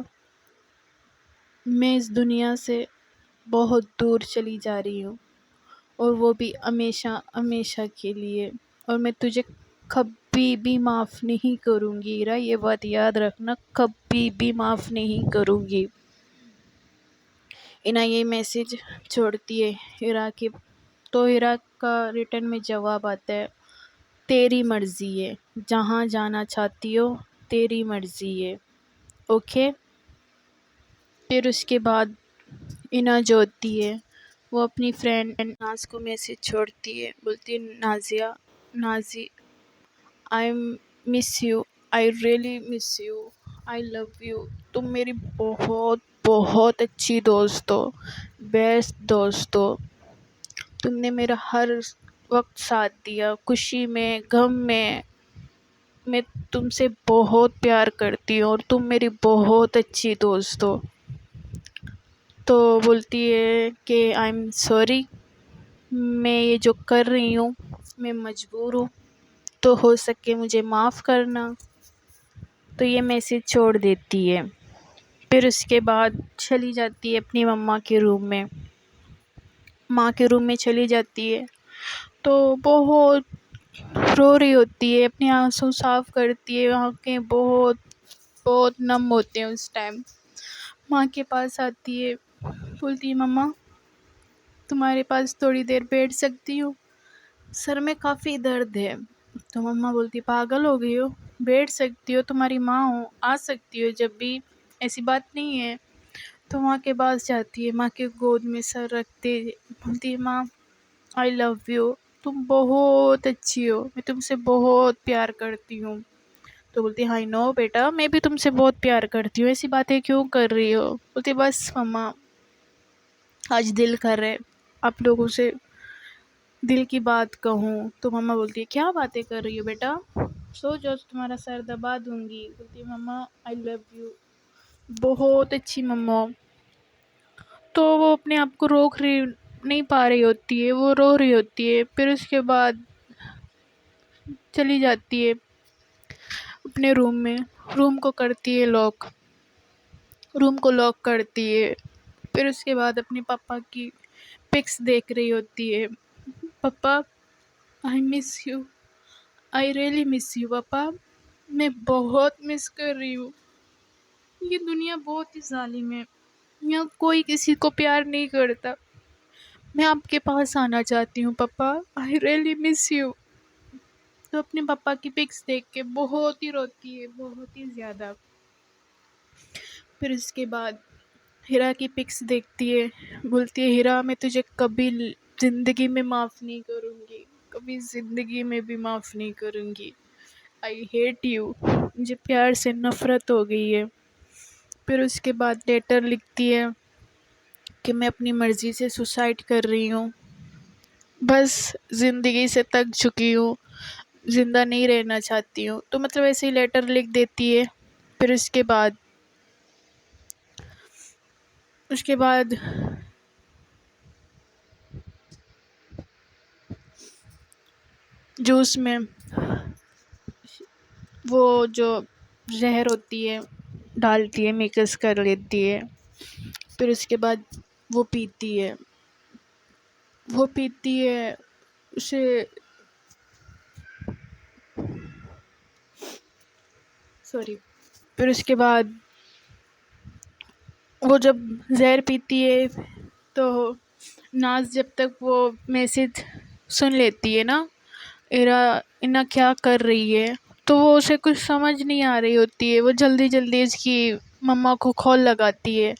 میں اس دنیا سے بہت دور چلی جا رہی ہوں، اور وہ بھی ہمیشہ ہمیشہ کے لیے، اور میں تجھے کبھی بھی معاف نہیں کروں گی ہیرا، یہ بات یاد رکھنا، کبھی بھی معاف نہیں کروں گی۔ اینا یہ میسج چھوڑتی ہے ہیرا کی، تو ہیرا کا ریٹرن میں جواب آتا ہے تیری مرضی ہے، جہاں جانا چاہتی ہو تیری مرضی ہے، اوکے۔ پھر اس کے بعد اینا جو ہوتی ہے وہ اپنی فرینڈ ناز کو میسج چھوڑتی ہے، بولتی ہے Nazi I miss you, I really miss you, I love you, تم میری بہت بہت اچھی دوست ہو، بیسٹ دوست ہو، تم نے میرا ہر وقت ساتھ دیا، خوشی میں، غم میں تم سے بہت پیار کرتی ہوں، اور تم میری بہت اچھی دوست ہو۔ تو بولتی ہے کہ آئی ایم سوری، میں یہ جو کر رہی ہوں میں مجبور ہوں، تو ہو سکے مجھے معاف کرنا۔ تو یہ میسج چھوڑ دیتی ہے۔ پھر اس کے بعد چلی جاتی ہے اپنی مما کے روم میں، ماں کے روم میں چلی جاتی ہے تو بہت رو رہی ہوتی ہے، اپنے آنسو صاف کرتی ہے، آنکھیں بہت بہت نم ہوتے ہیں اس ٹائم۔ ماں کے پاس آتی ہے، بولتی ہے مما تمہارے پاس تھوڑی دیر بیٹھ سکتی ہوں، سر میں کافی درد ہے۔ تو مما بولتی پاگل ہو گئی ہو، بیٹھ سکتی ہو، تمہاری ماں ہو، آ سکتی ہو جب بھی، ایسی بات نہیں ہے۔ تو ماں کے پاس جاتی ہے، ماں کے گود میں سر رکھتے بولتی ہے ماں آئی لو یو، تم بہت اچھی ہو، میں تم سے بہت پیار کرتی ہوں۔ تو بولتی ہائی نو بیٹا، میں بھی تم سے بہت پیار کرتی ہوں، ایسی باتیں کیوں کر رہی ہو؟ بولتی بس مما آج دل کر رہے آپ لوگوں سے دل کی بات کہوں۔ تو مما بولتی ہے کیا باتیں کر رہی ہو بیٹا، سو جاؤ تمہارا سر دبا دوں گی۔ بولتی ہے مما آئی لو یو، بہت اچھی مما ہو۔ تو وہ اپنے آپ کو روک رہی نہیں پا رہی ہوتی ہے، وہ رو رہی ہوتی ہے۔ پھر اس کے بعد چلی جاتی ہے اپنے روم میں، روم کو کرتی ہے لاک، روم کو لاک کرتی ہے۔ پھر اس کے بعد اپنے پاپا کی پکس دیکھ رہی ہوتی ہے، papa I miss you, I really miss you papa, میں بہت مس کر رہی ہوں، یہ دنیا بہت ہی ظالم ہے، یہاں کوئی کسی کو پیار نہیں کرتا، میں آپ کے پاس آنا چاہتی ہوں پاپا، آئی ریئلی مس یو۔ تو اپنے پاپا کی پکس دیکھ کے بہت ہی روتی ہے، بہت ہی زیادہ۔ پھر اس کے بعد ہیرا کی پکس دیکھتی ہے، بولتی ہے ہیرا میں تجھے کبھی زندگی میں معاف نہیں کروں گی، کبھی زندگی میں بھی معاف نہیں کروں گی، آئی ہیٹ یو، مجھے پیار سے نفرت ہو گئی ہے۔ پھر اس کے بعد لیٹر لکھتی ہے کہ میں اپنی مرضی سے سوسائڈ کر رہی ہوں، بس زندگی سے تک چکی ہوں، زندہ نہیں رہنا چاہتی ہوں۔ تو مطلب ایسے ہی لیٹر لکھ دیتی ہے۔ پھر اس کے بعد جوس میں وہ جو زہر ہوتی ہے ڈالتی ہے، مکس کر لیتی ہے۔ پھر اس کے بعد وہ پیتی ہے، اسے سوری۔ پھر اس کے بعد وہ جب زہر پیتی ہے تو ناز جب تک وہ میسج سن لیتی ہے نا اینا کیا کر رہی ہے، تو وہ اسے کچھ سمجھ نہیں آ رہی ہوتی ہے، وہ جلدی جلدی اس کی مما کو کال لگاتی ہے،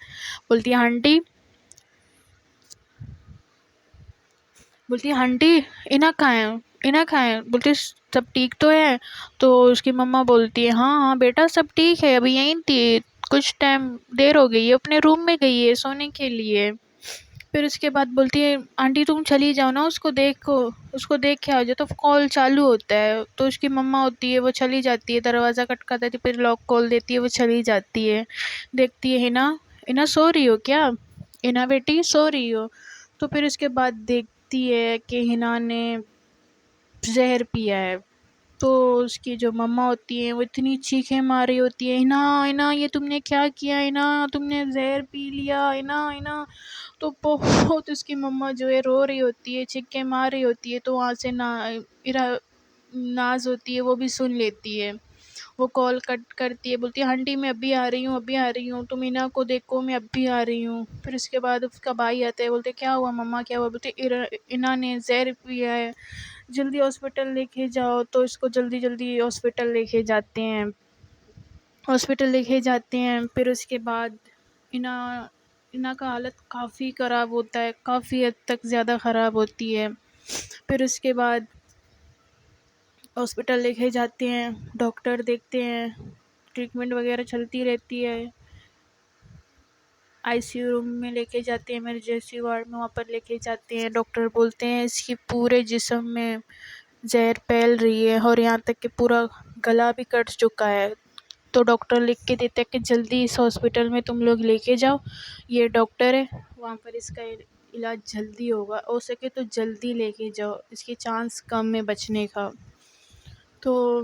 بولتی ہے آنٹی، اینا کہاں ہے، اینا کہاں ہے، بولتی ہے سب ٹھیک تو ہے؟ تو اس کی مما بولتی ہے ہاں ہاں بیٹا سب ٹھیک ہے، ابھی یہیں تھی، کچھ ٹائم دیر ہو گئی ہے، اپنے روم میں گئی ہے سونے کے لیے۔ پھر اس کے بعد بولتی ہے آنٹی تم چلی جاؤ نا، اس کو دیکھ کے آ جاؤ، تو کال چالو ہوتا ہے۔ تو اس کی مما ہوتی ہے وہ چلی جاتی ہے، دروازہ کھٹکھاتی ہے، پھر لاک کھول دیتی ہے، وہ چلی جاتی ہے، دیکھتی ہے اینا سو رہی ہو کیا، اینا بیٹی سو رہی ہو؟ تو پھر اس کے بعد دیکھتی ہے کہ ہنا نے زہر پیا ہے۔ تو اس کی جو مما ہوتی ہیں وہ اتنی چیخیں مار رہی ہوتی ہے، اینا یہ تم نے کیا کیا، اینا تم نے زہر پی لیا، اینا۔ تو بہت اس کی مما جو ہے رو رہی ہوتی ہے، چیخیں مار رہی ہوتی ہے۔ تو وہاں سے ناز ہوتی ہے وہ بھی سن لیتی ہے، وہ کال کٹ کرتی ہے، بولتی ہے آنٹی میں ابھی آ رہی ہوں، تم اینا کو دیکھو میں اب بھی آ رہی ہوں۔ پھر اس کے بعد اس کا بھائی آتا ہے، بولتے کیا ہوا مما کیا ہوا؟ بولتے اینا نے زہر پیا ہے، جلدی ہاسپٹل لے کے جاؤ۔ تو اس کو جلدی جلدی ہاسپٹل لے کے جاتے ہیں۔ پھر اس کے بعد اینا کا حالت کافی خراب ہوتا ہے، کافی حد تک زیادہ خراب ہوتی ہے۔ پھر اس کے بعد ہاسپٹل لے کے جاتے ہیں، ڈاکٹر دیکھتے ہیں، ٹریٹمنٹ وغیرہ چلتی رہتی ہے، آئی سی یو روم میں لے کے جاتے ہیں، ایمرجنسی وارڈ میں، وہاں پر لے کے جاتے ہیں۔ ڈاکٹر بولتے ہیں اس کی پورے جسم میں زہر پھیل رہی ہے اور یہاں تک کہ پورا گلا بھی کٹ چکا ہے۔ تو ڈاکٹر لکھ کے دیتے ہیں کہ جلدی اس ہاسپٹل میں تم لوگ لے کے جاؤ، یہ ڈاکٹر ہے وہاں پر، اس کا علاج جلدی ہوگا، ہو سکے تو جلدی لے کے جاؤ، اس کی چانس کم ہے بچنے کا۔ تو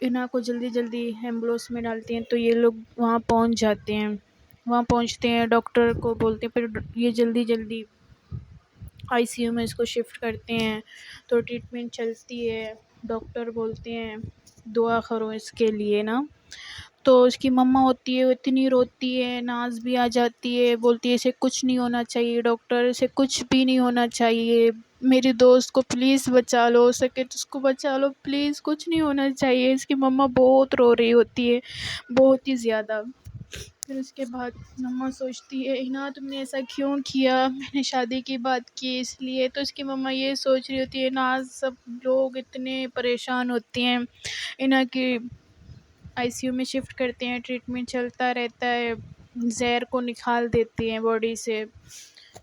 اینا کو جلدی جلدی ایمبولینس میں ڈالتے ہیں، تو یہ لوگ وہاں پہنچ جاتے ہیں. وہاں پہنچتے ہیں، ڈاکٹر کو بولتے ہیں، پھر یہ جلدی جلدی آئی سی یو میں اس کو شفٹ کرتے ہیں. تو ٹریٹمنٹ چلتی ہے. ڈاکٹر بولتے ہیں دعا کرو اس کے لیے نا. تو اس کی مما ہوتی ہے، وہ اتنی روتی ہے، ناز بھی آ جاتی ہے، بولتی ہے اسے کچھ نہیں ہونا چاہیے ڈاکٹر، اسے کچھ بھی نہیں ہونا چاہیے، میری دوست کو پلیز بچا لو، ہو سکے تو اس کو بچا لو پلیز، کچھ نہیں ہونا چاہیے. اس کی مما بہت رو رہی ہوتی ہے، بہت ہی زیادہ. پھر اس کے بعد مما سوچتی ہے اینا تم نے ایسا کیوں کیا، میں نے شادی کی بات کی اس لیے. تو اس کی مما یہ سوچ رہی ہوتی ہے ناز سب لوگ اتنے پریشان ہوتے ہیں. اینا کی آئی سی یو میں شفٹ کرتے ہیں، ٹریٹمنٹ چلتا رہتا ہے. زہر کو نکال دیتے ہیں باڈی سے،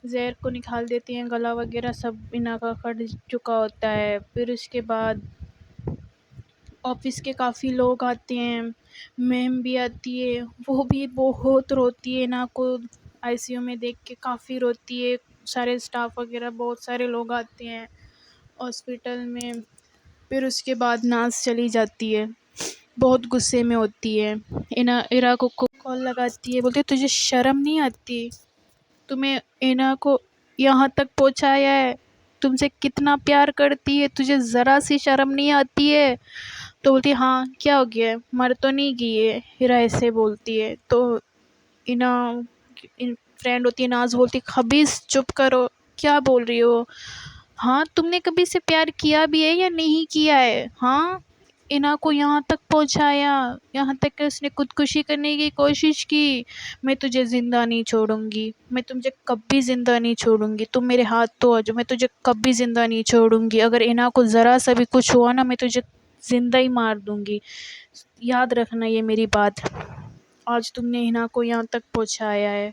زہر کو نکال دیتے ہیں، گلا وغیرہ سب اینا کا کٹ چکا ہوتا ہے. پھر اس کے بعد آفس کے کافی لوگ آتے ہیں، میم بھی آتی ہے، وہ بھی بہت روتی ہے اینا کو آئی سی یو میں دیکھ کے، کافی روتی ہے. سارے اسٹاف وغیرہ بہت سارے لوگ آتے ہیں ہاسپٹل میں. پھر اس کے بعد ناز چلی جاتی ہے، بہت غصے میں ہوتی ہے. ایرا کو کال لگاتی ہے، بولتی ہے تجھے شرم نہیں آتی، تمہیں اینا کو یہاں تک پہنچایا ہے، تم سے کتنا پیار کرتی ہے، تجھے ذرا سی شرم نہیں آتی ہے. تو بولتی ہے ہاں کیا ہو گیا ہے، مر تو نہیں گئی ہے. ہیرا ایسے بولتی ہے. تو اینا فرینڈ ہوتی ہے ناز، بولتی ہے خبیث چپ کرو، کیا بول رہی ہو، ہاں تم نے کبھی سے پیار کیا بھی ہے یا نہیں کیا ہے، ہاں اینا کو یہاں تک پہنچایا، یہاں تک کہ اس نے خودکشی کرنے کی کوشش کی. میں تجھے زندہ نہیں چھوڑوں گی، میں تجھے کبھی زندہ نہیں چھوڑوں گی، تم میرے ہاتھ تو آ جاؤ، میں تجھے کبھی زندہ نہیں چھوڑوں گی. اگر اینا کو ذرا سا بھی کچھ ہوا نا، میں تجھے زندہ ہی مار دوں گی. یاد رکھنا یہ میری بات. آج تم نے اینا کو یہاں تک پہنچایا ہے،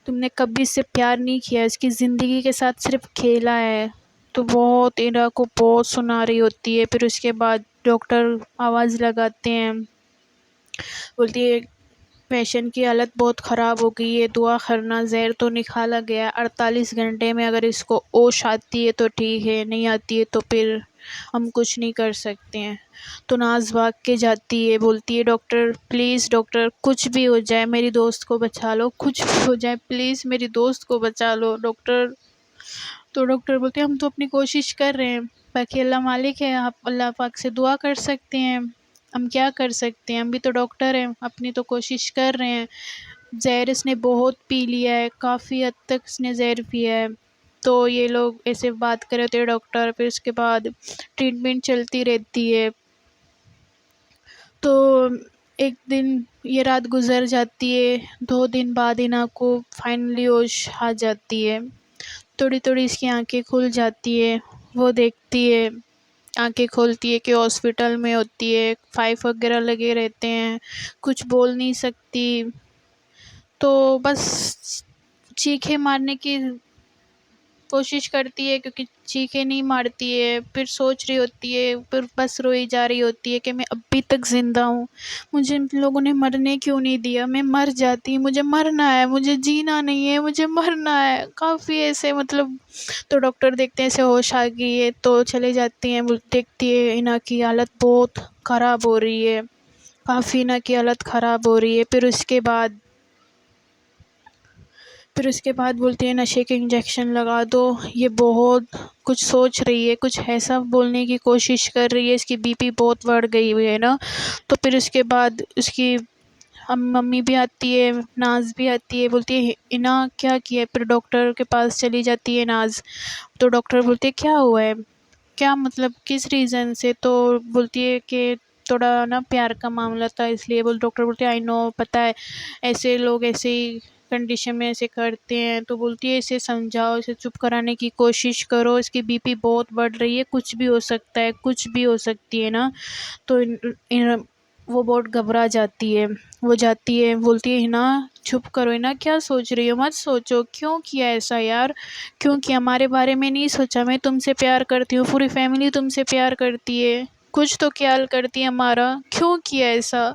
تم نے کبھی اس سے پیار نہیں کیا، اس کی زندگی کے ساتھ صرف کھیلا ہے. تو بہت اینا کو بہت سنا رہی ہوتی ہے. پھر اس کے بعد ڈاکٹر آواز لگاتے ہیں، بولتی ہے پیشنٹ کی حالت بہت خراب ہو گئی ہے، دعا کرنا، زہر تو نکالا گیا، 48 گھنٹے میں اگر اس کو ہوش آتی ہے تو ٹھیک ہے، نہیں آتی ہے تو پھر ہم کچھ نہیں کر سکتے ہیں. تو ناز بھاگ کے جاتی ہے، بولتی ہے ڈاکٹر پلیز ڈاکٹر کچھ بھی ہو جائے میری دوست کو بچا لو، کچھ بھی ہو جائے پلیز میری دوست کو بچا لو ڈاکٹر. تو ڈاکٹر بولتے ہیں ہم تو اپنی کوشش کر رہے ہیں، باقی اللہ مالک ہے، آپ اللہ پاک سے دعا کر سکتے ہیں، ہم کیا کر سکتے ہیں، ہم بھی تو ڈاکٹر ہیں، اپنی تو کوشش کر رہے ہیں. زہر اس نے بہت پی لیا ہے، کافی حد تک اس نے زہر پیا ہے. تو یہ لوگ ایسے بات کر رہے ہوتے ہیں ڈاکٹر. پھر اس کے بعد ٹریٹمنٹ چلتی رہتی ہے. تو ایک دن یہ رات گزر جاتی ہے، 2 دن بعد اینا کو فائنلی ہوش آ جاتی ہے. تھوڑی تھوڑی اس کی آنکھیں کھل جاتی ہے، وہ دیکھتی ہے، آنکھیں کھولتی ہے کہ ہاسپٹل میں ہوتی ہے، پائپ وغیرہ لگے رہتے ہیں، کچھ بول نہیں سکتی. تو بس چیخیں مارنے کی کوشش کرتی ہے، کیونکہ چیخیں نہیں مارتی ہے. پھر سوچ رہی ہوتی ہے، پھر بس روئی جا رہی ہوتی ہے کہ میں ابھی تک زندہ ہوں، مجھے ان لوگوں نے مرنے کیوں نہیں دیا، میں مر جاتی، مجھے مرنا ہے، مجھے جینا نہیں ہے، مجھے مرنا ہے. کافی ایسے تو ڈاکٹر دیکھتے ہیں ایسے ہوش آ گئی ہے تو چلے جاتے ہیں. دیکھتی ہے اینا کی حالت بہت خراب ہو رہی ہے، کافی اینا کی حالت خراب ہو رہی ہے. پھر اس کے بعد بولتی ہے نشے کے انجیکشن لگا دو. یہ بہت کچھ سوچ رہی ہے، کچھ ایسا بولنے کی کوشش کر رہی ہے، اس کی بی پی بہت بڑھ گئی ہوئی ہے نا. تو پھر اس کے بعد اس کی ممی بھی آتی ہے، ناز بھی آتی ہے، بولتی ہے اینا کیا کیا ہے. پھر ڈاکٹر کے پاس چلی جاتی ہے ناز. تو ڈاکٹر بولتے ہیں کیا ہوا ہے، کیا مطلب کس ریزن سے. تو بولتی ہے کہ تھوڑا نا پیار کا معاملہ تھا اس لیے. ڈاکٹر بولتے ہیں آئی نو، پتہ ہے ایسے لوگ ایسے ہی کنڈیشن میں ایسے کرتے ہیں. تو بولتی ہے اسے سمجھاؤ، اسے چپ کرانے کی کوشش کرو، اس کی بی پی بہت بڑھ رہی ہے، کچھ بھی ہو سکتا ہے، کچھ بھی ہو سکتی ہے نا. تو وہ بہت گھبرا جاتی ہے، وہ جاتی ہے، بولتی ہے نا چھپ کرو، نا کیا سوچ رہی ہو، مت سوچو، کیوں کیا ایسا یار، کیوں کیا، ہمارے بارے میں نہیں سوچا، میں تم سے پیار کرتی ہوں، پوری فیملی تم سے پیار کرتی ہے، کچھ تو خیال کرتی ہے ہمارا، کیوں کیا ایسا.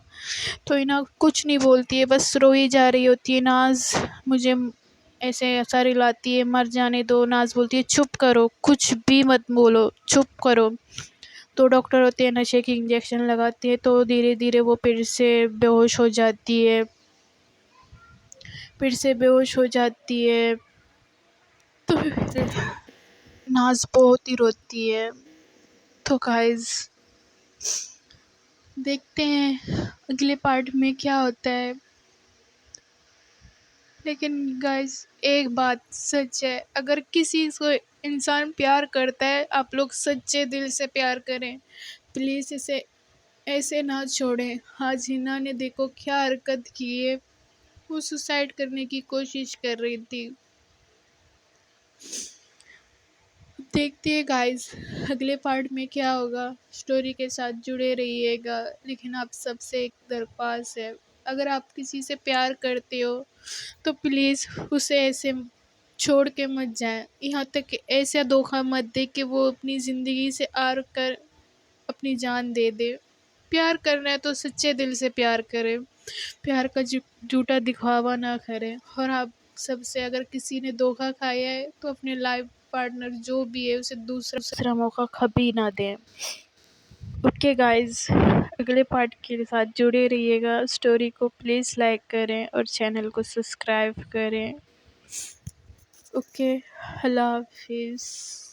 تو اینا کچھ نہیں بولتی ہے، بس روئی جا رہی ہوتی ہے. ناز مجھے ایسے ساری لاتی ہے، مر جانے دو. ناز بولتی ہے چپ کرو، کچھ بھی مت بولو، چپ کرو. تو ڈاکٹر ہوتے ہیں نشے کی انجیکشن لگاتے ہیں، تو دھیرے دھیرے وہ پھر سے بے ہوش ہو جاتی ہے، تو ناز بہت ہی روتی ہے۔ تو گائز دیکھتے ہیں اگلے پارٹ میں کیا ہوتا ہے۔ لیکن گائز ایک بات سچ ہے، اگر کسی کو انسان پیار کرتا ہے، آپ لوگ سچے دل سے پیار کریں، پلیز اسے ایسے نہ چھوڑیں۔ آج ہنا نے دیکھو کیا حرکت کی ہے، وہ سوسائڈ کرنے کی کوشش کر رہی تھی۔ دیکھتے ہیں گائز اگلے پارٹ میں کیا ہوگا، سٹوری کے ساتھ جڑے رہیے گا۔ لیکن آپ سب سے ایک درخواست ہے، اگر آپ کسی سے پیار کرتے ہو تو پلیز اسے ایسے چھوڑ کے مت جائیں، یہاں تک کہ ایسا دھوکہ مت دے کہ وہ اپنی زندگی سے آر کر اپنی جان دے دے۔ پیار کرنا ہے تو سچے دل سے پیار کرے، پیار کا جھوٹا دکھاوا نہ کرے۔ اور آپ سب سے اگر کسی نے دھوکہ کھایا ہے تو اپنے لائف پارٹنر جو بھی ہے اسے دوسرا موقع کبھی نہ دیں۔ اوکے گائز اگلے پارٹ کے ساتھ جڑے رہیے گا، سٹوری کو پلیز لائک کریں اور چینل کو سبسکرائب کریں۔ اوکے، اللہ حافظ۔